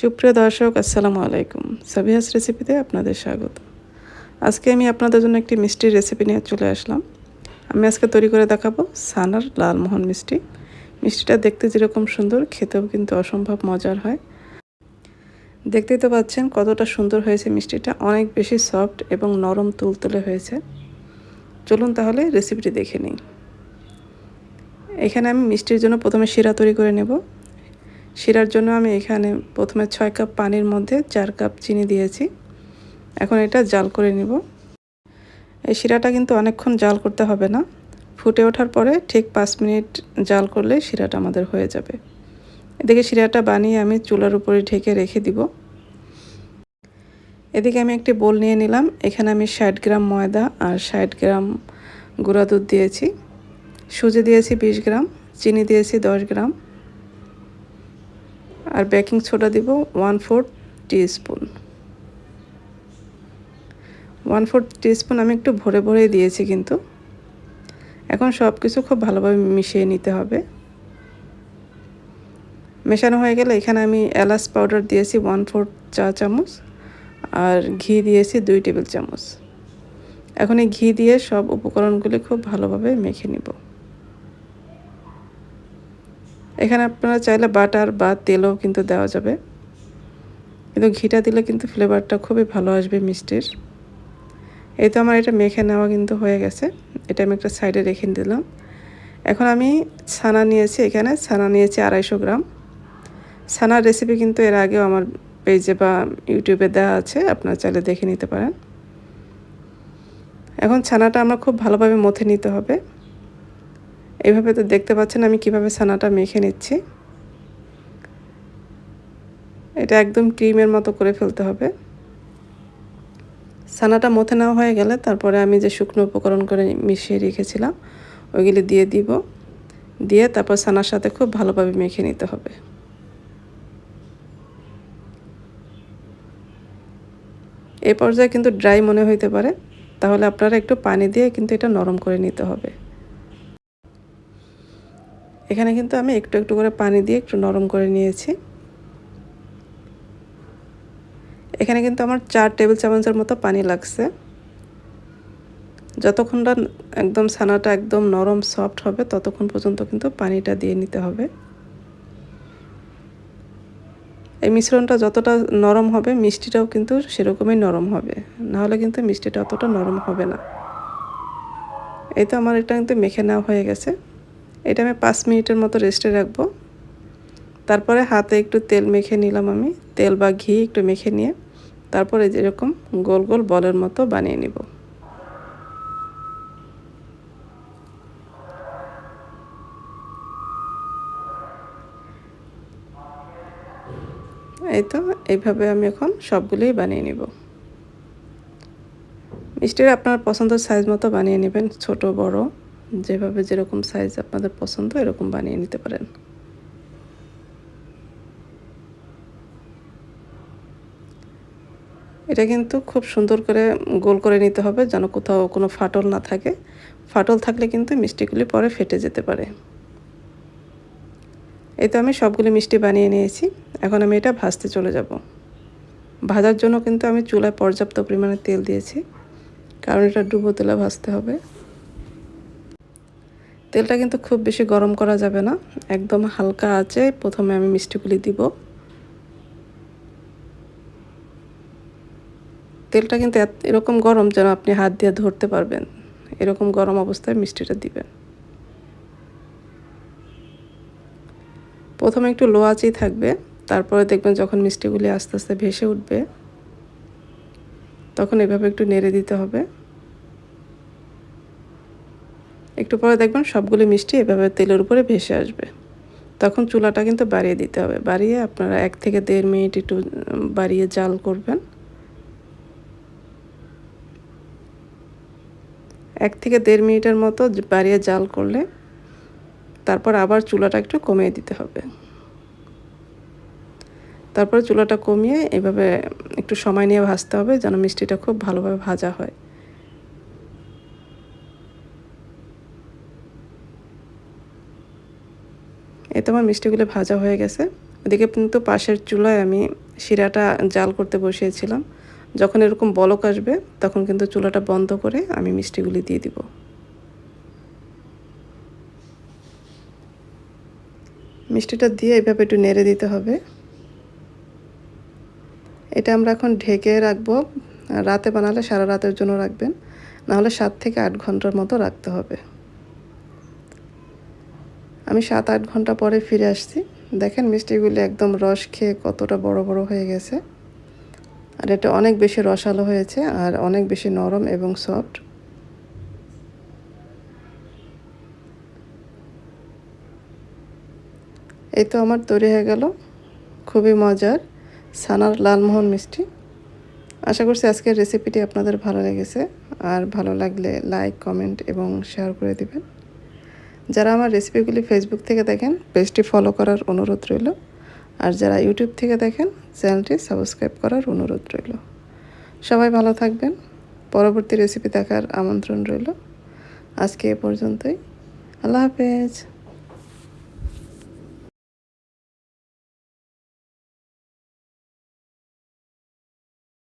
সুপ্রিয় দর্শক, আসসালামু আলাইকুম। সাবিহাস রেসিপিতে আপনাদের স্বাগত। আজকে আমি আপনাদের জন্য একটি মিষ্টির রেসিপি নিয়ে চলে আসলাম। আমি আজকে তৈরি করে দেখাবো ছানার লালমোহন মিষ্টি। মিষ্টিটা দেখতে যেরকম সুন্দর, খেতেও কিন্তু অসম্ভব মজার হয়। দেখতেই তো পাচ্ছেন কতটা সুন্দর হয়েছে মিষ্টিটা, অনেক বেশি সফট এবং নরম তুলতুলে হয়েছে। চলুন তাহলে রেসিপিটি দেখে নিই। এখানে আমি মিষ্টির জন্য প্রথমে শিরা তৈরি করে নেব। শিরার জন্য আমি এখানে প্রথমে 6 কাপ পানির মধ্যে 4 কাপ চিনি দিয়েছি। এখন এটা জাল করে নিব। এই শিরাটা কিন্তু অনেকক্ষণ জাল করতে হবে না, ফুটে ওঠার পরে ঠিক 5 মিনিট জাল করলে শিরাটা আমাদের হয়ে যাবে। এদিকে শিরাটা বানিয়ে আমি চুলার উপরে ঢেকে রেখে দিব। এদিকে আমি একটি বোল নিয়ে নিলাম। এখানে আমি 60 গ্রাম ময়দা আর 60 গ্রাম গুঁড়া দুধ দিয়েছি, সুজি দিয়েছি 20 গ্রাম, চিনি দিয়েছি 10 গ্রাম আর বেকিং সোডা দিব 1/4 টিস্পুন। 1/4 টিস্পুন আমি একটু ভরে ভরে দিয়েছি কিন্তু। এখন সব কিছু খুব ভালোভাবে মিশিয়ে নিতে হবে। মেশানো হয়ে গেলে এখানে আমি এলাচ পাউডার দিয়েছি 1/4 চা চামচ আর ঘি দিয়েছি 2 টেবিল চামচ। এখন এই ঘি দিয়ে সব উপকরণগুলি খুব ভালোভাবে মেখে নিব। এখানে আপনারা চাইলে বাটার বা তেলও কিন্তু দেওয়া যাবে, কিন্তু ঘিটা দিলে কিন্তু ফ্লেভারটা খুবই ভালো আসবে মিষ্টির। এই তো আমার এটা মেখে নেওয়া কিন্তু হয়ে গেছে। এটা আমি একটা সাইডে রেখে দিলাম। এখন আমি ছানা নিয়েছি, এখানে ছানা নিয়েছি 250 গ্রাম। ছানার রেসিপি কিন্তু এর আগেও আমার পেজে বা ইউটিউবে দেওয়া আছে, আপনারা চাইলে দেখে নিতে পারেন। এখন ছানাটা আমরা খুব ভালোভাবে মথে নিতে হবে। এইভাবে তো দেখতে পাচ্ছেন আমি কিভাবে ছানাটা মেখে নিচ্ছি। এটা একদম ক্রিমের মতো করে ফেলতে হবে। ছানাটা মথে নেওয়া হয়ে গেলে তারপরে আমি যে শুকনো উপকরণ করে মিশিয়ে রেখেছিলাম ওইগুলি দিয়ে দিব। দিয়ে তারপর ছানার সাথে খুব ভালোভাবে মেখে নিতে হবে। এই পর্যায়ে কিন্তু ড্রাই মনে হইতে পারে, তাহলে আপনারা একটু পানি দিয়ে কিন্তু এটা নরম করে নিতে হবে। এখানে কিন্তু আমি একটু একটু করে পানি দিয়ে একটু নরম করে নিয়েছি। এখানে কিন্তু আমার 4 টেবিল চামচের মতো পানি লাগছে। যতক্ষণ না একদম ছানাটা একদম নরম সফট হবে ততক্ষণ পর্যন্ত কিন্তু পানিটা দিয়ে নিতে হবে। এই মিশ্রণটা যতটা নরম হবে মিষ্টিটাও কিন্তু সেরকমই নরম হবে, নাহলে কিন্তু মিষ্টিটা অতটা নরম হবে না। এই তো আমার এটা কিন্তু মেখে নেওয়া হয়ে গেছে। এটা আমি 5 মিনিটের মতো রেস্টে রাখবো। তারপরে হাতে একটু তেল মেখে নিলাম আমি, তেল বা ঘি একটু মেখে নিয়ে তারপরে যেরকম গোল গোল বলের মতো বানিয়ে নিব। এই তো এইভাবে আমি এখন সবগুলোই বানিয়ে নিব। মিষ্টিটা আপনার পছন্দের সাইজ মতো বানিয়ে নেবেন, ছোট বড় যেভাবে যেরকম সাইজ আপনাদের পছন্দ এরকম বানিয়ে নিতে পারেন। এটা কিন্তু খুব সুন্দর করে গোল করে নিতে হবে যেন কোথাও কোনো ফাটল না থাকে। ফাটল থাকলে কিন্তু মিষ্টিগুলি পরে ফেটে যেতে পারে। এই তো আমি সবগুলি মিষ্টি বানিয়ে নিয়েছি। এখন আমি এটা ভাজতে চলে যাব। ভাজার জন্য কিন্তু আমি চুলায় পর্যাপ্ত পরিমাণে তেল দিয়েছি, কারণ এটা ডুবো তেলে ভাজতে হবে। তেলটা কিন্তু খুব বেশি গরম করা যাবে না, একদম হালকা আঁচে প্রথমে আমি মিষ্টিগুলি দিব। তেলটা কিন্তু এরকম গরম যেন আপনি হাত দিয়ে ধরতে পারবেন, এরকম গরম অবস্থায় মিষ্টিটা দিবেন। প্রথমে একটু লো আঁচেই থাকবে, তারপরে দেখবেন যখন মিষ্টিগুলি আস্তে আস্তে ভেসে উঠবে তখন এভাবে একটু নেড়ে দিতে হবে। একটু পরে দেখবেন সবগুলি মিষ্টি এভাবে তেলের উপরে ভেসে আসবে। তখন চুলাটা কিন্তু বাড়িয়ে দিতে হবে। বাড়িয়ে আপনারা 1 থেকে 1.5 মিনিট একটু বাড়িয়ে জাল করবেন। 1 থেকে 1.5 মিনিটের মতো বাড়িয়ে জাল করলে তারপর আবার চুলাটা একটু কমিয়ে দিতে হবে। তারপরে চুলাটা কমিয়ে এভাবে একটু সময় নিয়ে ভাজতে হবে যেন মিষ্টিটা খুব ভালোভাবে ভাজা হয়। এই তো আমার মিষ্টিগুলো ভাজা হয়ে গেছে। ওদিকে কিন্তু পাশের চুলায় আমি শিরাটা জাল করতে বসিয়েছিলাম। যখন এরকম বলক আসবে তখন কিন্তু চুলাটা বন্ধ করে আমি মিষ্টিগুলি দিয়ে দিব। মিষ্টিটা দিয়ে এভাবে একটু নেড়ে দিতে হবে। এটা আমরা এখন ঢেকে রাখবো। রাতে বানালে সারা রাতের জন্য রাখবেন, নাহলে 7 থেকে 8 ঘন্টার মতো রাখতে হবে। আমি 7-8 ঘন্টা পরে ফিরে আসছি। দেখেন মিষ্টিগুলি একদম রস খেয়ে কতটা বড় বড় হয়ে গেছে। আর এটা অনেক বেশি রসালো হয়েছে আর অনেক বেশি নরম এবং সফট। এই তো আমার তৈরি হয়ে গেল খুবই মজার ছানার লালমোহন মিষ্টি। আশা করছি আজকের রেসিপিটি আপনাদের ভালো লেগেছে। আর ভালো লাগলে লাইক, কমেন্ট এবং শেয়ার করে দিবেন। যারা আমার রেসিপিগুলি ফেসবুক থেকে দেখেন পেজটি ফলো করার অনুরোধ রইল। আর যারা ইউটিউব থেকে দেখেন চ্যানেলটি সাবস্ক্রাইব করার অনুরোধ রইল। সবাই ভালো থাকবেন। পরবর্তী রেসিপি দেখার আমন্ত্রণ রইল। আজকে এ পর্যন্তই। আল্লাহ হাফেজ।